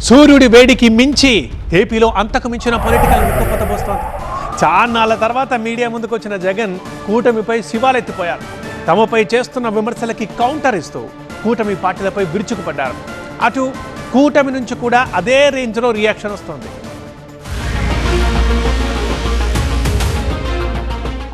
సూర్యుడి వేడికి మించి ఏపీలో అంతకు మించిన పొలిటికల్ ఉక్కపోతబోస్తోంది. చాన్నాళ్ల తర్వాత మీడియా ముందుకు వచ్చిన జగన్ కూటమిపై శివాలెత్తిపోయారు. తమపై చేస్తున్న విమర్శలకి కౌంటర్ ఇస్తూ కూటమి పార్టీలపై విరుచుకుపడ్డారు. అటు కూటమి నుంచి కూడా అదే రేంజ్లో రియాక్షన్ వస్తోంది.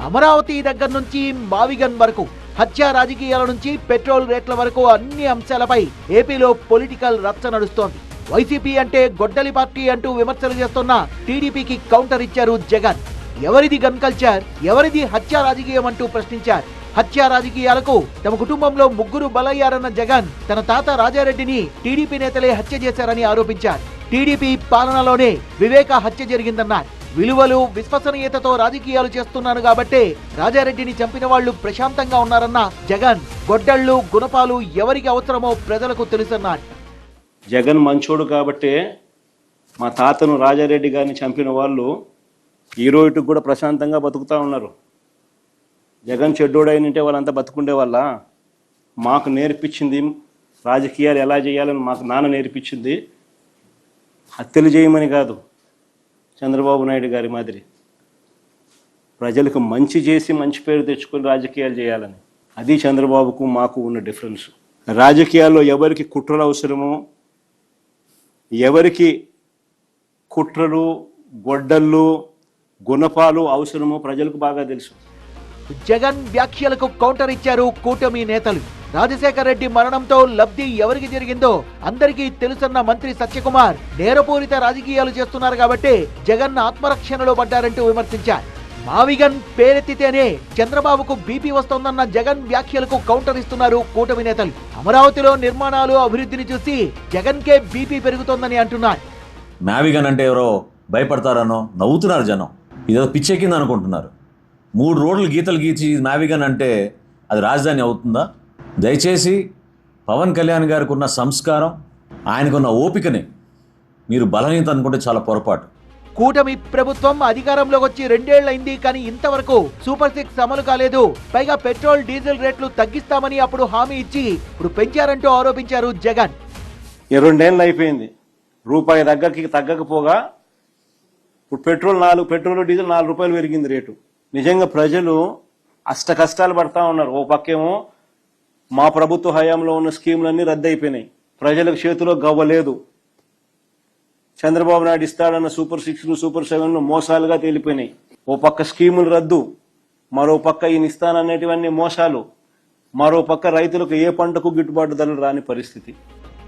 అమరావతి దగ్గర నుంచి మావిగన్ వరకు, హత్య రాజకీయాల నుంచి పెట్రోల్ రేట్ల వరకు అన్ని అంశాలపై ఏపీలో పొలిటికల్ రచ్చ నడుస్తోంది. వైసీపీ అంటే గొడ్డలి పార్టీ అంటూ విమర్శలు చేస్తున్న టీడీపీకి కౌంటర్ ఇచ్చారు జగన్. ఎవరిది గన్ కల్చర్, ఎవరిది హత్య రాజకీయం అంటూ ప్రశ్నించారు. హత్య రాజకీయాలకు తమ కుటుంబంలో 3 బలయ్యారన్న జగన్ తన తాత రాజారెడ్డిని టీడీపీ నేతలే హత్య చేశారని ఆరోపించారు. టీడీపీ పాలనలోనే వివేక హత్య జరిగిందన్నారు. విలువలు, విశ్వసనీయతతో రాజకీయాలు చేస్తున్నాను కాబట్టే రాజారెడ్డిని చంపిన వాళ్లు ప్రశాంతంగా ఉన్నారన్న జగన్ గొడ్డళ్లు, గుణపాలు ఎవరికి అవసరమో ప్రజలకు తెలుసన్నారు. జగన్ మంచోడు కాబట్టే మా తాతను రాజారెడ్డి గారిని చంపిన వాళ్ళు ఈ రోజుకి కూడా ప్రశాంతంగా బతుకుతూ ఉన్నారు. జగన్ చెడ్డోడైనంటే వాళ్ళంతా బతుకుండే వాళ్ళ. మాకు నేర్పించింది రాజకీయాలు ఎలా చేయాలని మాకు నాన్న నేర్పించింది. హత్యలు చేయమని కాదు, చంద్రబాబు నాయుడు గారి మాదిరి ప్రజలకు మంచి చేసి మంచి పేరు తెచ్చుకొని రాజకీయాలు చేయాలని. అది చంద్రబాబుకు మాకు ఉన్న డిఫరెన్స్. రాజకీయాల్లో ఎవరికి కుట్రలు అవసరమో, ఎవరికి కుట్రలు, గొడ్డళ్ళు, గుణపాలు అవసరమో ప్రజలకు బాగా తెలుసు. జగన్ వ్యాఖ్యలకు కౌంటర్ ఇచ్చారు కూటమి నేతలు. రాజశేఖర రెడ్డి మరణంతో లబ్ధి ఎవరికి జరిగిందో అందరికీ తెలుసన్న మంత్రి సత్యకుమార్ నేరపూరిత రాజకీయాలు చేస్తున్నారు కాబట్టి జగన్ ఆత్మరక్షణలో పడ్డారంటూ విమర్శించారు. మావిగన్ పేరెత్తితేనే చంద్రబాబుకు బీపీ వస్తోందన్న జగన్ వ్యాఖ్యలకు కౌంటర్ ఇస్తున్నారు కూటమి నేతలు. అమరావతిలో నిర్మాణాలు, అభివృద్ధిని చూసి జగన్ కే బీపీ పెరుగుతోందని అంటున్నారు. మావిగన్ అంటే ఎవరో భయపడతారనో నవ్వుతున్నారు జనం. ఇదేదో పిచ్చెక్కింది అనుకుంటున్నారు. 3 రోడ్లు గీతలు గీచి మావిగన్ అంటే అది రాజధాని అవుతుందా? దయచేసి పవన్ కళ్యాణ్ గారికి ఉన్న సంస్కారం, ఆయనకున్న ఓపికని మీరు బలహీనత అనుకుంటే చాలా పొరపాటు. కూటమి ప్రభుత్వం అధికారంలోకి వచ్చి 2 ఏళ్లైంది, కానీ ఇంతవరకు సూపర్ 6 అమలు కాలేదు. పైగా పెట్రోల్, డీజిల్ రేట్లు తగ్గిస్తామని అప్పుడు హామీ ఇచ్చి ఇప్పుడు పెంచారంటూ ఆరోపించారు జగన్. 2 ఏళ్ళు అయిపోయింది, రూపాయి తగ్గకపోగా ఇప్పుడు పెట్రోల్ డీజిల్ 4 రూపాయలు పెరిగింది రేటు. నిజంగా ప్రజలు అష్ట కష్టాలు పడతా ఉన్నారు. ఓ పక్కేమో మా ప్రభుత్వ హయాంలో ఉన్న స్కీములన్నీ రద్దు అయిపోయినాయి, ప్రజలకు చేతిలో గవ్వలేదు. చంద్రబాబు నాయుడు ఇస్తాడన్న సూపర్ 6లు, సూపర్ 7లు మోసాలుగా తేలిపోయినాయి. ఓ పక్క స్కీములు రద్దు, మరో పక్క ఈయన ఇస్తాననేటివన్నీ మోసాలు, మరో పక్క రైతులకు ఏ పంటకు గిట్టుబాటు ధరలు రాని పరిస్థితి.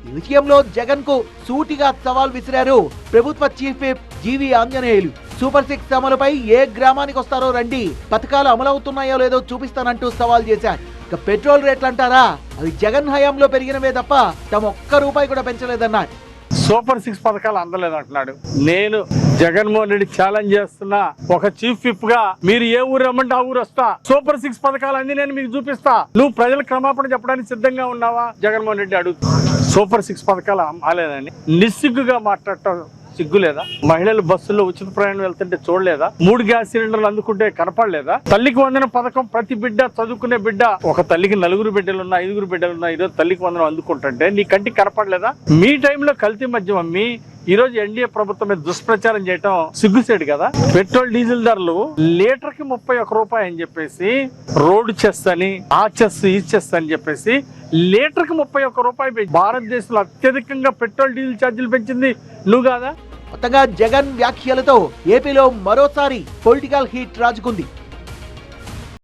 ఈ విషయంలో జగన్ కు సూటిగా సవాల్ విసిరారు ప్రభుత్వ చీఫ్ విప్ జీవి ఆంజనేయులు. సూపర్ 6 అమలుపై ఏ గ్రామానికి వస్తారో రండి, పథకాలు అమలవుతున్నాయో లేదో చూపిస్తానంటూ సవాల్ చేశారు. ఇక పెట్రోల్ రేట్లు అంటారా, అవి జగన్ హయాంలో పెరిగినవే తప్ప తమ ₹1 కూడా పెంచలేదన్నారు. సూపర్ 6 పథకాలు అందలేదంటున్నాడు. నేను జగన్మోహన్ రెడ్డి ఛాలెంజ్ చేస్తున్నా, ఒక చీఫ్ విప్ గా మీరు ఏ ఊరు రమ్మంటే ఆ ఊరు వస్తా. సూపర్ 6 పథకాలు అన్ని నేను మీకు చూపిస్తా. నువ్వు ప్రజల క్షమాపణ చెప్పడానికి సిద్ధంగా ఉన్నావా? జగన్మోహన్ రెడ్డి అడుగు. సూపర్ 6 పథకాలు అమ్మలేదని నిస్సిగ్గుగా మాట్లాడటం సిగ్గులేదా? మహిళలు బస్సుల్లో ఉచిత ప్రయాణం వెళ్తుంటే చూడలేదా? 3 గ్యాస్ సిలిండర్లు అందుకుంటే కనపడలేదా? తల్లికి వందన పథకం ప్రతి బిడ్డ, చదువుకునే బిడ్డ, ఒక తల్లికి 4 బిడ్డలున్నా 5 బిడ్డలున్నా ఈరోజు తల్లికి వందనం అందుకుంటుంటే నీ కంటికి కనపడలేదా? మీ టైంలో కల్తీ మద్యం అమ్మి ఈ రోజు ఎన్డీఏ ప్రభుత్వం మీద దుష్ప్రచారం చేయటం సిగ్గుసేడు కదా. పెట్రోల్, డీజిల్ ధరలు లీటర్కి ₹31 అని చెప్పేసి, రోడ్డు చెస్ అని, ఆ చెస్, ఈ చెస్ అని చెప్పేసి లీటర్కి ₹31. భారతదేశంలో అత్యధికంగా పెట్రోల్, డీజిల్ ఛార్జీలు పెంచింది నువ్వు కాదా? కొత్తగా జగన్ వ్యాఖ్యలతో ఏపీలో మరోసారి పొలిటికల్ హీట్ రాజుకుంది.